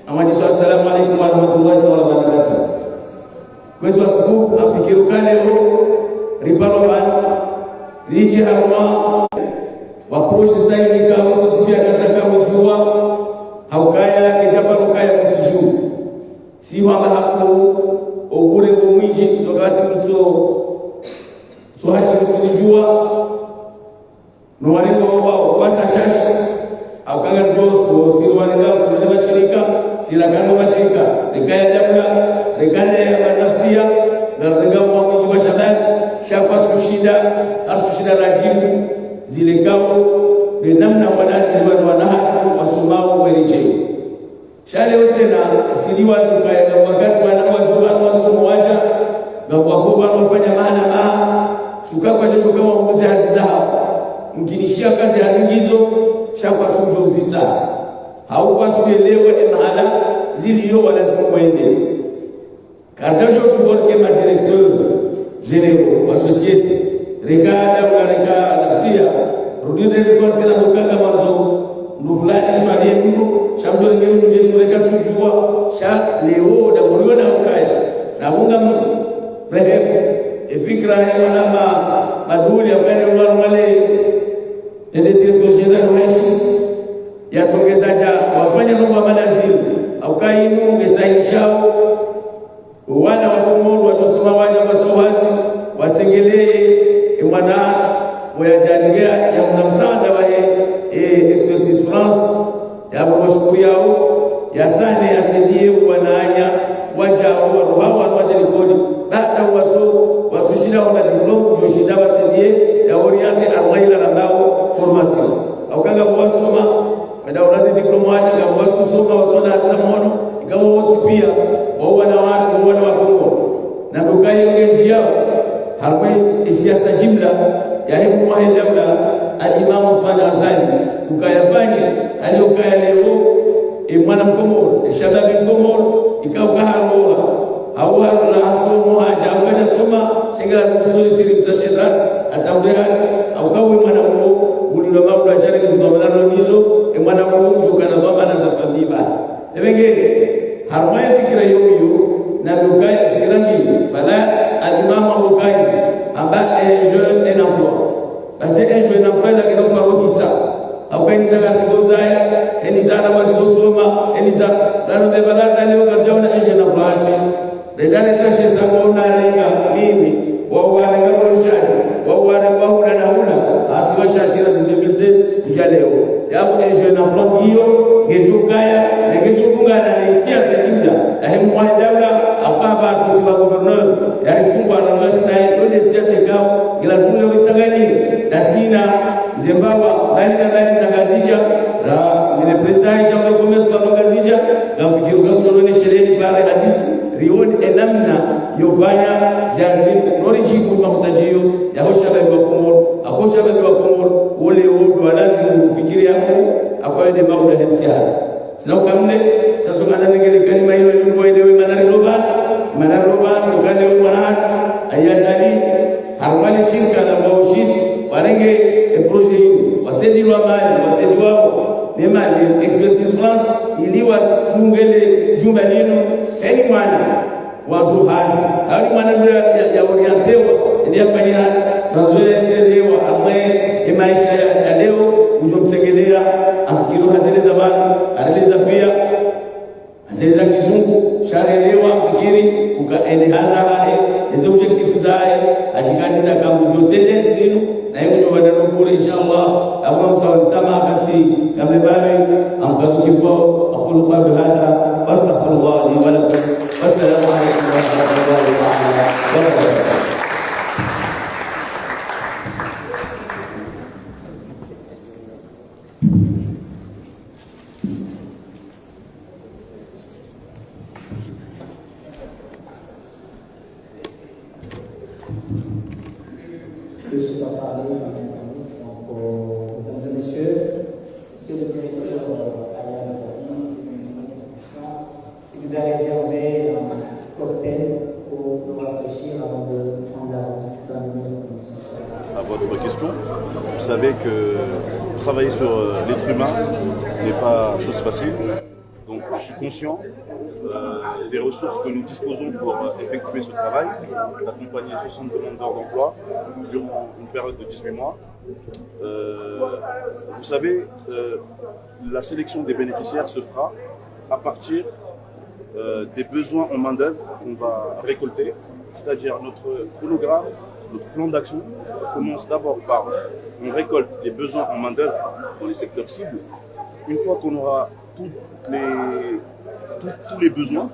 amani swalla salamu alaykum wa rahmatullahi wa barakatuh. Kwezi wa tukufu afikiru kaleo ripalo bani liji haruma waproshi zaidi kawo kutia kataka mjua haukaya kijabaro kaya kusiju siwa hapo obure mwinji tokati mto sohaji kujua no wale wao kwanza shashi akanga ndoso sirwani lao sirwani shirika sirakano mashirika likaya jamla likane ya nafsia na renga mwangu wa shadan shakwa tushida asushida rajibu zile kao ni namna wanazi wanaha wasumao weleje shale wote na siliwa tukaya wakati wanawa wasomo waja na wakoba wanafanya maana sukakwa ndio kama mmoja hazizao mkinishia kazi hazingizo shakwa sujo uzisa haupa tuelewe mahala zilio lazima muende katajo tuworke ma directeur généraux wa société regada nafsia rudine kwa tena mukanga mwanzo ndufulani pale ndio shamdo ngeni ndio reka tujua sha leo da muriona ukaya na bunga rehe fikra ya maduli akani wale ile directeur général wetu yasongezaja wafanya mambo manazili au kainu ngesaishao wana wa Komoro watusoma waja watowazi wasengelee mwana wajanigia ya mnamsanda wa expertise France ya mwashukuru yao ya sana ya sedie wananya waja hawa wazikoni baada watushida wana diploma joshinda wasedie ya oriente arwaila na bao formation au kanga wasoma wada unazi diploma ya watu soma watona samono ikawa wote pia wao wana watu wana Komoro na ndukai ngeji yao harbai siasa jumla ya hebu mahedabla al-Imam Fana Azali ukayafanya aliyokaya leo mwana Komoro shababi Komoro ikaukaharoa hawa la somo haja ukaja soma shingala kusuri siri mtashira ataudera au kawe mwana mko ulilo mambo ya jana kuzungumzana hizo mwana mko kutokana na mama na familia ebenge harbai fikira yoyo na ukaya fikirangi samona lenga mimi wawana karoshani wawana bahuna na hula asiwashakira zindemeze njaleo yabo ejo na plangio ngejukaya ngejukungana na hisia za Juda ahimu mwandaula apaba tusiba governor yalifungwa na mwasina yone siate kao ila zule witangani dasina Zimbabwe nani zangazija ra ni president Jean Gomez kwa ngazija ngafikiruka kutonone sherehe bare hadisi rioni enamna yofanya zazi oriji kwa mtajio ya hosha kwa komor akosha kwa komor ule wodo lazima ufikiri yako akwende mauda hensia sina ukamne shatungana ngeli kalima hiyo ni ile manariroba ukale mwana ayadali harmali shirika la maushisi wanenge projet hii wasedi wa mali wasedi wao ni mali Express France iliwa fungele jumba lino eni mwana watu hazi hali mwana ya orientewa ndio fanya mazoezi ambaye maisha ya leo ujomtegelea afikiru hazile zamani analeza pia hazile za kizungu shaelewa fikiri ukaende hazara hizo objective zae ashikazi za kambu josede zinu na hiyo ndio wadano kule inshallah au mtawalisama kasi kama bali amkazuki kwa aqulu qawli hadha wastaghfirullah li wa lakum wassalamu alaykum wa rahmatullahi wa barakatuh. Mesdames et messieurs, monsieur le directeur Alain Mazadi, vous a réservé un cocktail pour réfléchir avant de prendre la commission. À votre question, vous savez que travailler sur l'être humain n'est pas chose facile. Donc je suis conscient des ressources que nous disposons pour effectuer ce travail, d'accompagner 60 demandeurs d'emploi durant une période de 18 mois. Vous savez, la sélection des bénéficiaires se fera à partir des besoins en main-d'œuvre qu'on va récolter, c'est-à-dire notre chronogramme, notre plan d'action commence d'abord par on récolte les besoins en main-d'œuvre dans les secteurs cibles. Une fois qu'on aura tous les besoins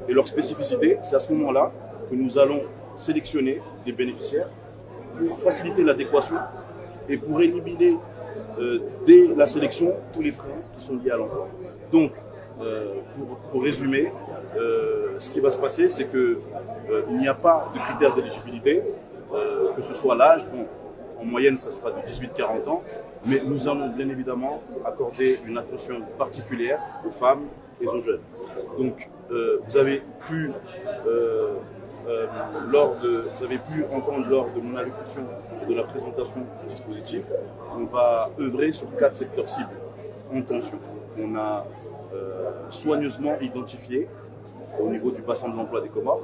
et leurs spécificités, c'est à ce moment-là que nous allons sélectionner des bénéficiaires pour faciliter l'adéquation et pour éliminer dès la sélection tous les freins qui sont liés à l'emploi. Donc, pour résumer, ce qui va se passer, c'est qu'il n'y a pas de critères d'éligibilité, que ce soit l'âge. Bon, en moyenne, ça sera de 18-40 ans, mais nous allons bien évidemment accorder une attention particulière aux femmes et aux jeunes. Donc, vous avez pu entendre lors de mon allocution et de la présentation du dispositif, on va œuvrer sur 4 secteurs cibles en tension. On a soigneusement identifié au niveau du bassin de l'emploi des Comores.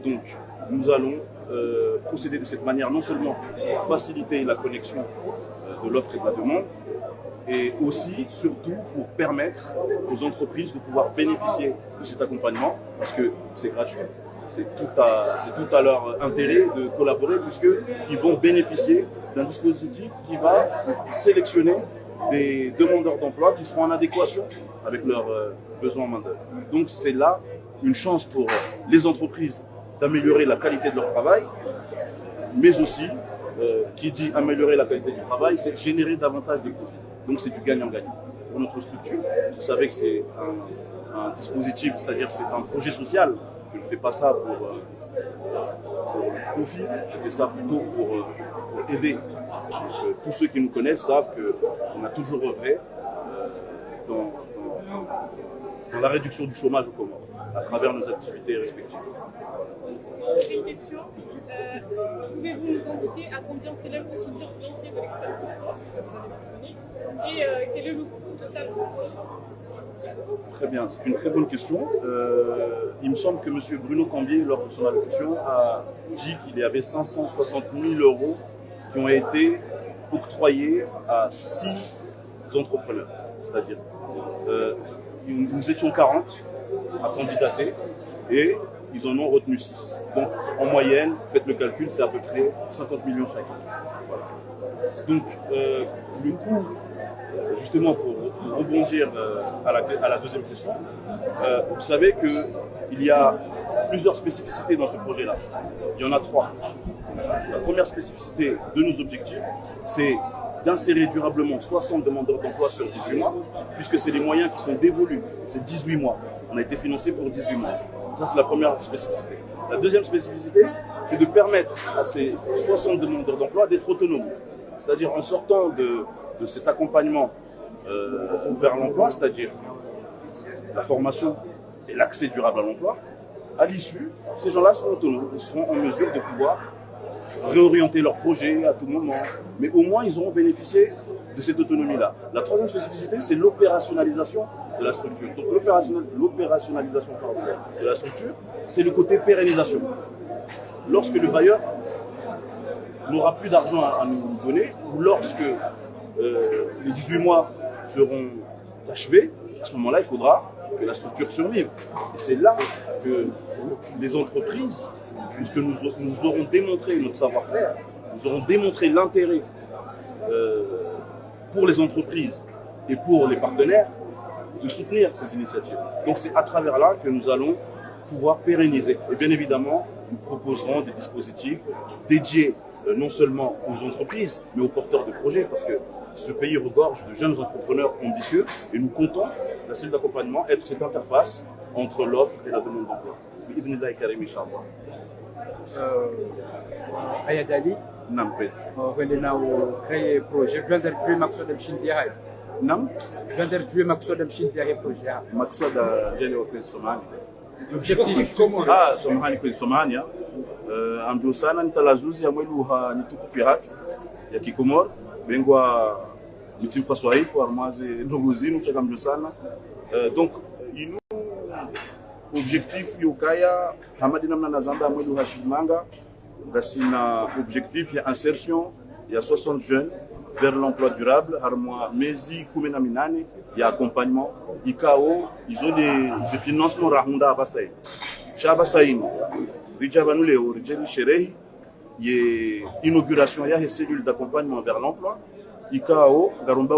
Donc, nous allons procéder de cette manière non seulement pour faciliter la connexion de l'offre et de la demande, et aussi, surtout, pour permettre aux entreprises de pouvoir bénéficier de cet accompagnement, parce que c'est gratuit. C'est tout à leur intérêt de collaborer, puisqu'ils vont bénéficier d'un dispositif qui va sélectionner des demandeurs d'emploi qui seront en adéquation avec leurs besoins en main-d'œuvre. Donc c'est là une chance pour les entreprises d'améliorer la qualité de leur travail, mais aussi, qui dit améliorer la qualité du travail, c'est générer davantage de profits. Donc c'est du gagnant-gagnant. Pour notre structure, vous savez que c'est un dispositif, c'est-à-dire c'est un projet social. Je ne fais pas ça pour le profit, je fais ça plutôt pour aider. Donc, tous ceux qui nous connaissent savent qu'on a toujours œuvré dans la réduction du chômage au Comores, à travers nos activités respectives. J'ai une question. Pouvez-vous nous indiquer à combien s'élève le soutien financier de l'expertise force que vous avez mentionné et quel est le coût total du projet? Très bien, c'est une très bonne question. Il me semble que M. Bruno Cambier, lors de son allocution, a dit qu'il y avait 560 000 € qui ont été octroyés à 6 entrepreneurs. C'est-à-dire, nous étions 40 à candidater et ils en ont retenu 6. Donc en moyenne, faites le calcul, c'est à peu près 50 millions chacun. Voilà. Donc le coût, justement pour rebondir à la deuxième question, vous savez qu'il y a plusieurs spécificités dans ce projet-là. Il y en a 3. La première spécificité de nos objectifs, c'est d'insérer durablement 60 demandeurs d'emploi sur 18 mois, puisque c'est les moyens qui sont dévolus, c'est 18 mois. On a été financé pour 18 mois. Ça, c'est la première spécificité. La deuxième spécificité, c'est de permettre à ces 60 demandeurs d'emploi d'être autonomes. C'est-à-dire en sortant de cet accompagnement vers l'emploi, c'est-à-dire la formation et l'accès durable à l'emploi, à l'issue, ces gens-là seront autonomes. Ils seront en mesure de pouvoir réorienter leur projet à tout moment, mais au moins ils auront bénéficié de cette autonomie-là. La troisième spécificité, c'est l'opérationnalisation de la structure. Donc l'opérationnalisation de la structure, c'est le côté pérennisation. Lorsque le bailleur n'aura plus d'argent à nous donner, ou lorsque les 18 mois seront achevés, à ce moment-là, il faudra que la structure survive. Et c'est là que les entreprises, puisque nous aurons démontré notre savoir-faire, nous aurons démontré l'intérêt pour les entreprises et pour les partenaires de soutenir ces initiatives. Donc c'est à travers là que nous allons pouvoir pérenniser. Et bien évidemment, nous proposerons des dispositifs dédiés non seulement aux entreprises, mais aux porteurs de projets, parce que ce pays regorge de jeunes entrepreneurs ambitieux et nous comptons, la cellule d'accompagnement, être cette interface entre l'offre et la demande d'emploi. Aya Dali, créé projet, je viens de Maxwell de Mshinzia. Nam? Je viens de Maxwell de Mshinzia projet. Maxwell de Somani. L'objectif comment? Ah, Somani kwa Somania. Ambio sana nitalazuzi ya mwelu nitukufu ya hatu ya Kikomor. Bengwa mtimfa swaifu armaze ndogozinu chaka mbio sana. Donc inu objectif yokaya hamadi namna nazamba mwelu hashimanga gasina objectif ya insertion ya 60 jeunes vers l'emploi durable harmoa mezi 18 ya accompagnement ikao ils ont des financements rahunda abasai shaba saino rijabanu leo rijeli sherehi ye inauguration ya cellule d'accompagnement vers l'emploi ikao garomba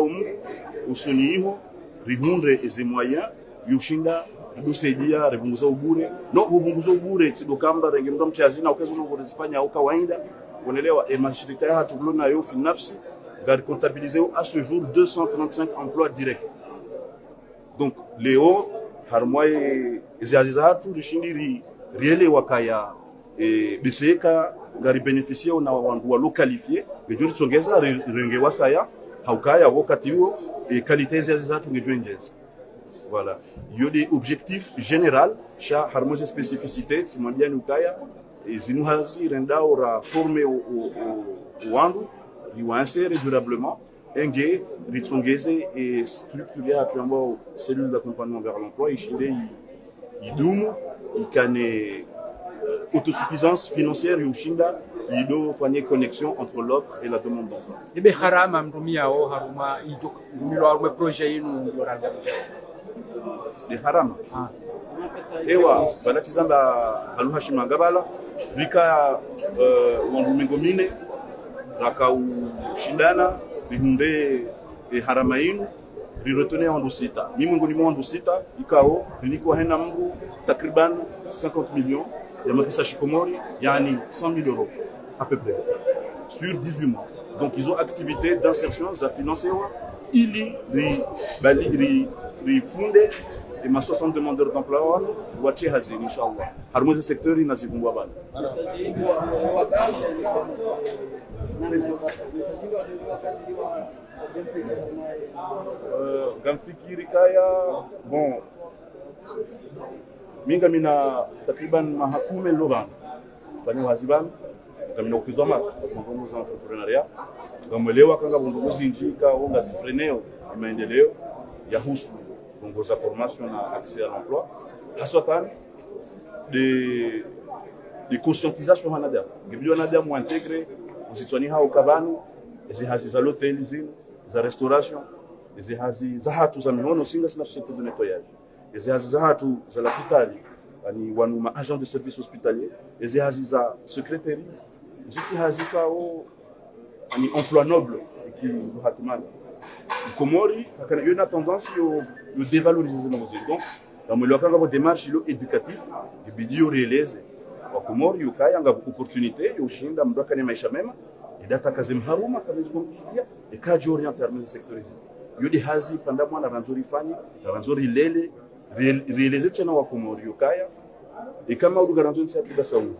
usoniho rihundre eze moyens yushinda dusaidia revunguza ubure no revunguza ubure tidokamba renge mtu mchazina ukazo ngozifanya au kawaida unaelewa mashirika ya hatu na yo finafsi gari comptabiliser à ce jour 235 emplois directs. Donc Léo harmoye ezazizatu rishindiri riele wakaya biseka gari bénéficier na wandu wa qualifié ngejuri tsongeza renge wasaya haukaya wakati huo qualité ezazizatu ngejwenjeza. Voilà, il y a des objectifs généraux, cha harmonie spécificité, simambia nukaya et zinuhazi renda ora formé au wandu riwansere durablement enge ritsongeze et structuré à tuambo cellule d'accompagnement vers l'emploi ishinde idumu ikane autosuffisance financière yushinda ido fanye connexion entre l'offre et la demande d'emploi. Ibe harama mrumia o haruma ido milo alwe projet yinu yoranga de harama ewa banatizamba aluhashima ngabala rika wandumengo mine raka ushindana rihunde harama yinu rirotone wandu sita mimungu ni wandu sita ikao riniko hena mngu takriban 50 millions ya makisa shikomori yani 100 000 euros à peu près sur 18 mois. Donc ils ont activité d'insertion za financer ili ri funde et ma 60 demandeurs d'emploi wache hazini inshallah harmoze secteur inazikumbwa bana gamfikiri kaya bon minga mina takriban mahakume loban bani waziban gamina ukizoma kwa za entrepreneuriat gamelewa kanga bongozi njika onga zifreneo maendeleo ya husu bongoza formation na accès à l'emploi haswatan de conscientisation hanada ngibilio nada mu intégrer usitswani hao kabanu ezi hazi za l'hôtel zin za restauration ezi hazi za hatu za minono singa sina société de nettoyage ezi hazi za hatu za l'hôpital ani wanuma agent de service hospitalier ezi haziza secrétaire jiti hazika o ani emploi noble qui hatimani Komori akana yo na tendance yo dévaloriser na muziki donc dans le lokanga bo démarche lo éducatif de bidio réalise wa Komori yo kaya nga opportunité yo shinda mdoka ni maisha mema idata kazi mharuma kama zikusudia ikaji orienter dans le secteur yo di hazi panda mwana ranzori fanya ranzori lele réaliser tena wa Komori yo kaya et kama udu garanzoni sa tuda sawu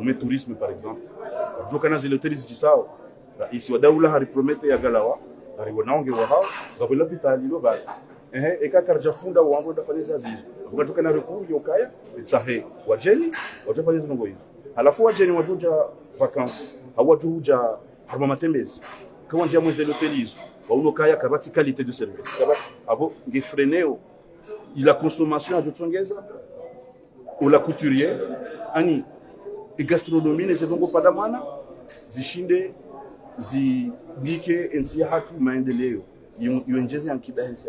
le tourisme par exemple jo kana zile hoteli zisao ici wa daula hari promete ya galawa hari wanaonge wa hao ngabula pitali lo ba eka karja funda wangu ndafanya zizo ukatoka na recours yo kaya tsahe wajeni wajafanya zizo ngoyi halafu wajeni wajuja vacances hawajuja harma matembezi kwa njia mwezi hotelizo wauno kaya kabati qualité de service kabati abo ngefreneo la consommation ajotongeza ou la couturier ani et gastronomie ne sedongo padamana zishinde zibike ensi haki maendeleo yonjeze ankida ensi.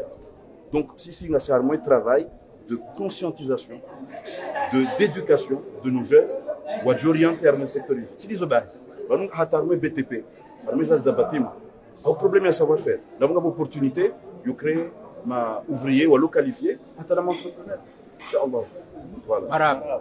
Donc si nga c'est un travail de conscientisation, d'éducation de nos jeunes wa orienter dans le secteur. Si les oba donc hatarme BTP parmi ça zabatima au problème à savoir faire donc une opportunité yo créer ma ouvrier ou lo qualifié hata la entrepreneur. Inshallah. Voilà.